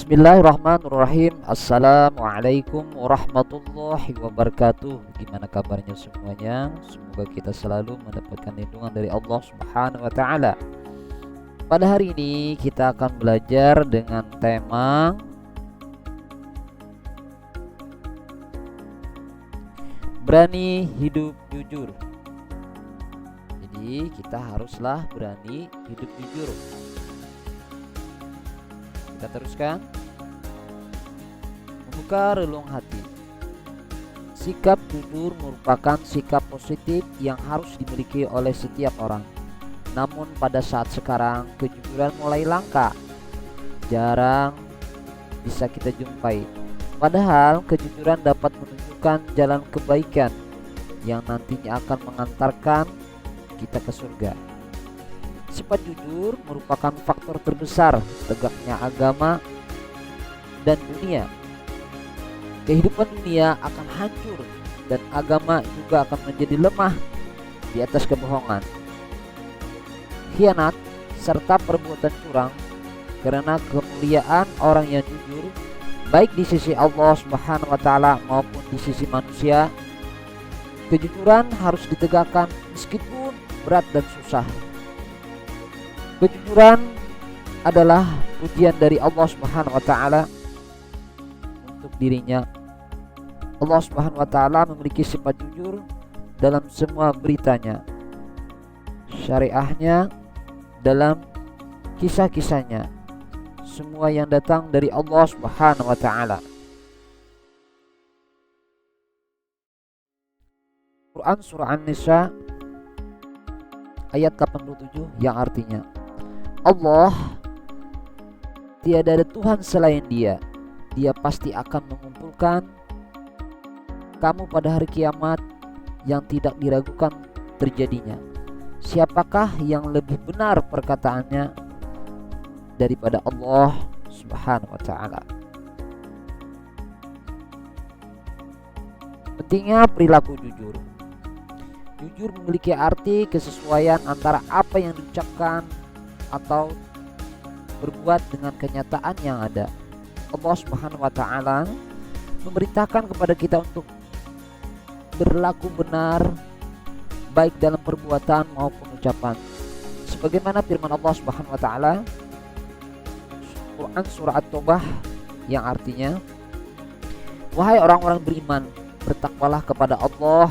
Bismillahirrahmanirrahim. Assalamualaikum warahmatullahi wabarakatuh. Gimana kabarnya semuanya? Semoga kita selalu mendapatkan lindungan dari Allah Subhanahu wa taala. Pada hari ini kita akan belajar dengan tema berani hidup jujur. Jadi kita haruslah berani hidup jujur. Kita teruskan. Membuka relung hati. Sikap jujur merupakan sikap positif yang harus dimiliki oleh setiap orang. Namun pada saat sekarang kejujuran mulai langka, jarang bisa kita jumpai. Padahal kejujuran dapat menunjukkan jalan kebaikan yang nantinya akan mengantarkan kita ke surga. Sifat jujur merupakan faktor terbesar tegaknya agama dan dunia. Kehidupan dunia akan hancur dan agama juga akan menjadi lemah di atas kebohongan, khianat, serta perbuatan curang. Karena kemuliaan orang yang jujur, baik di sisi Allah Subhanahu wa taala maupun di sisi manusia, kejujuran harus ditegakkan meskipun berat dan susah. Kejujuran adalah ujian dari Allah Subhanahu wa taala untuk dirinya. Allah Subhanahu wa taala memiliki sifat jujur dalam semua beritanya, syariahnya, dalam kisah-kisahnya. Semua yang datang dari Allah Subhanahu wa taala. Quran surah An-Nisa ayat 87 yang artinya, Allah tiada ada Tuhan selain Dia. Dia pasti akan mengumpulkan kamu pada hari kiamat yang tidak diragukan terjadinya. Siapakah yang lebih benar perkataannya daripada Allah Subhanahu wa taala? Pentingnya perilaku jujur. Jujur memiliki arti kesesuaian antara apa yang diucapkan atau berbuat dengan kenyataan yang ada. Allah Subhanahu wa taala memerintahkan kepada kita untuk berlaku benar baik dalam perbuatan maupun ucapan. Sebagaimana firman Allah Subhanahu wa taala Quran surah At-Taubah yang artinya, wahai orang-orang beriman, bertakwalah kepada Allah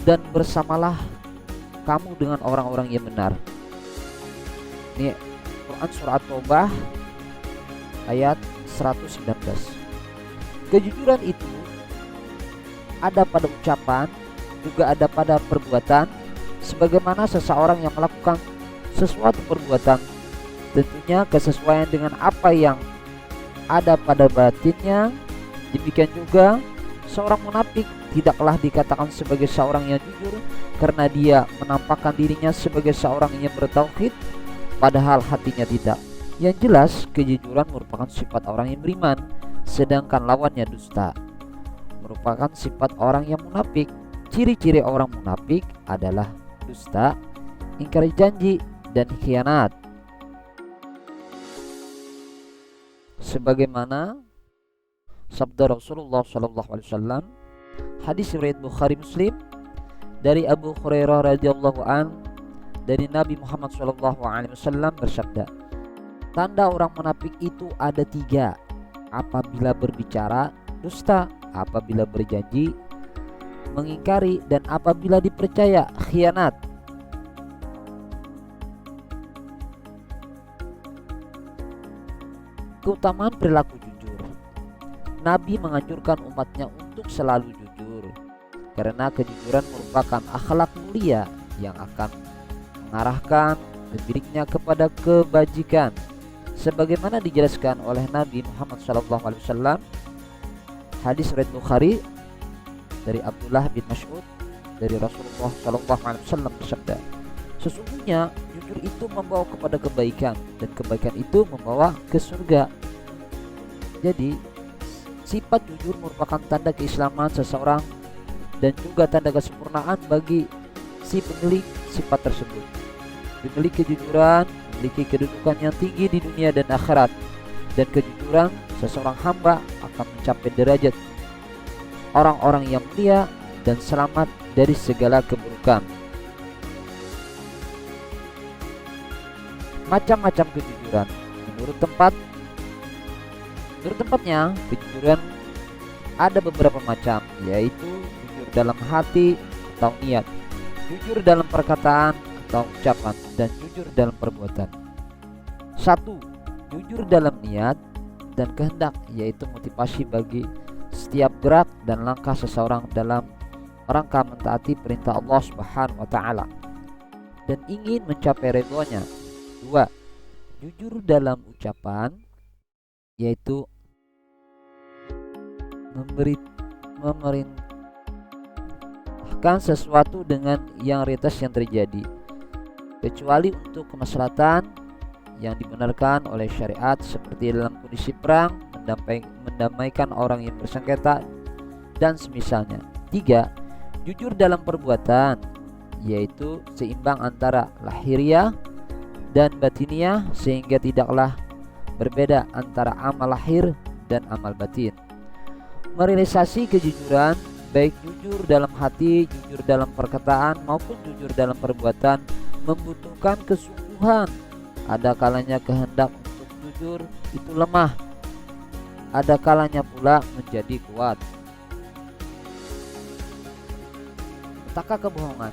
dan bersamalah kamu dengan orang-orang yang benar. Ini Quran surah At-Taubah ayat 119. Kejujuran itu ada pada ucapan, juga ada pada perbuatan. Sebagaimana seseorang yang melakukan sesuatu perbuatan, tentunya kesesuaian dengan apa yang ada pada batinnya. Demikian juga seorang munafik tidaklah dikatakan sebagai seorang yang jujur karena dia menampakkan dirinya sebagai seorang yang bertauhid padahal hatinya tidak. Yang jelas kejujuran merupakan sifat orang yang beriman, sedangkan lawannya dusta merupakan sifat orang yang munafik. Ciri-ciri orang munafik adalah dusta, ingkar janji, dan khianat. Sebagaimana sabda Rasulullah SAW, hadis riwayat Bukhari Muslim dari Abu Hurairah radhiyallahu an, dari Nabi Muhammad SAW bersabda, tanda orang munafik itu ada 3. Apabila berbicara dusta, apabila berjanji mengingkari, dan apabila dipercaya khianat. Keutamaan perilaku jujur. Nabi menganjurkan umatnya untuk selalu jujur karena kejujuran merupakan akhlak mulia yang akan mengarahkan pemiliknya kepada kebajikan. Sebagaimana dijelaskan oleh Nabi Muhammad SAW, hadis riwayat Bukhari dari Abdullah bin Mas'ud dari Rasulullah SAW bersabda, sesungguhnya jujur itu membawa kepada kebaikan dan kebaikan itu membawa ke surga. Jadi sifat jujur merupakan tanda keislaman seseorang dan juga tanda kesempurnaan bagi si pemilik sifat tersebut. Memiliki kejujuran memiliki kedudukan yang tinggi di dunia dan akhirat. dan kejujuran, seseorang hamba akan mencapai derajat orang-orang yang mulia dan selamat dari segala keburukan. Macam-macam kejujuran. Menurut tempatnya, kejujuran ada beberapa macam, yaitu jujur dalam hati atau niat, jujur dalam perkataan atau ucapan, dan jujur dalam perbuatan. 1. Jujur dalam niat dan kehendak, yaitu motivasi bagi setiap gerak dan langkah seseorang dalam rangka mentaati perintah Allah Subhanahu wa taala dan ingin mencapai ridhonya. 2. Jujur dalam ucapan, yaitu memerintahkan sesuatu dengan yang realitas yang terjadi, kecuali untuk kemaslahatan yang dibenarkan oleh syariat, seperti dalam kondisi perang, mendamaikan orang yang bersengketa, dan semisalnya. 3. Jujur dalam perbuatan, yaitu seimbang antara lahiriah dan batiniah, sehingga tidaklah berbeda antara amal lahir dan amal batin. Merealisasi kejujuran, baik jujur dalam hati, jujur dalam perkataan, maupun jujur dalam perbuatan, membutuhkan kesungguhan. Ada kalanya kehendak untuk jujur itu lemah, ada kalanya pula menjadi kuat. Petaka kebohongan.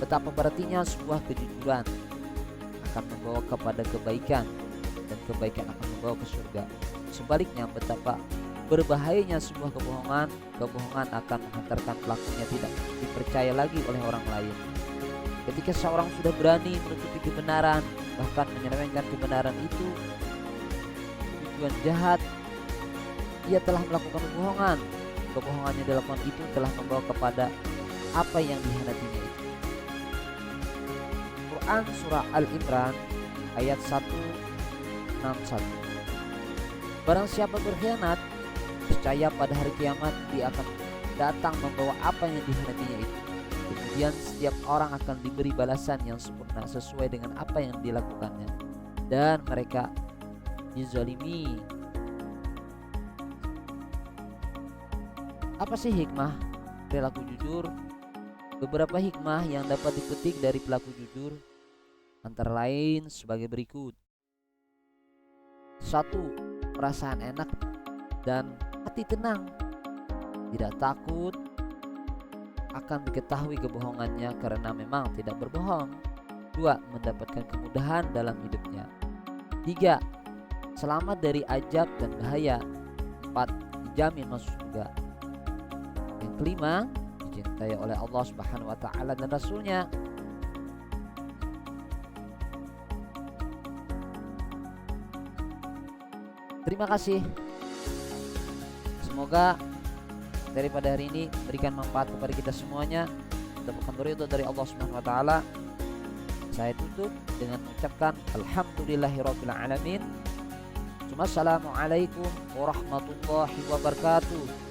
Betapa berartinya sebuah kejujuran akan membawa kepada kebaikan, dan kebaikan akan membawa ke surga. Sebaliknya, betapa berbahayanya sebuah kebohongan. Kebohongan akan menghantarkan pelakunya tidak dipercaya lagi oleh orang lain. Ketika seorang sudah berani menutupi kebenaran, bahkan menyelewengkan kebenaran itu tujuan jahat, ia telah melakukan kebohongan. Kebohongan yang dilakukan itu telah membawa kepada apa yang dihendaki itu. Quran surah Al-Imran ayat 161. Barang siapa berkhianat, percaya pada hari kiamat, dia akan datang membawa apa yang dihendakinya itu. Kemudian setiap orang akan diberi balasan yang sempurna sesuai dengan apa yang dilakukannya, dan mereka dizalimi. Apa sih hikmah perilaku jujur? Beberapa hikmah yang dapat dipetik dari pelaku jujur antara lain sebagai berikut. 1. Perasaan enak dan hati tenang, tidak takut akan diketahui kebohongannya karena memang tidak berbohong. 2. Mendapatkan kemudahan dalam hidupnya. 3. Selamat dari ajab dan bahaya. 4. Dijamin masuk surga. Yang kelima, dicintai oleh Allah Subhanahu wa taala dan Rasulnya. Terima kasih. Semoga daripada hari ini berikan manfaat kepada kita semuanya, mendapatkan ridho dari Allah Subhanahu wa taala. Saya tutup dengan mengucapkan alhamdulillahirabbil alamin. Assalamualaikum warahmatullahi wabarakatuh.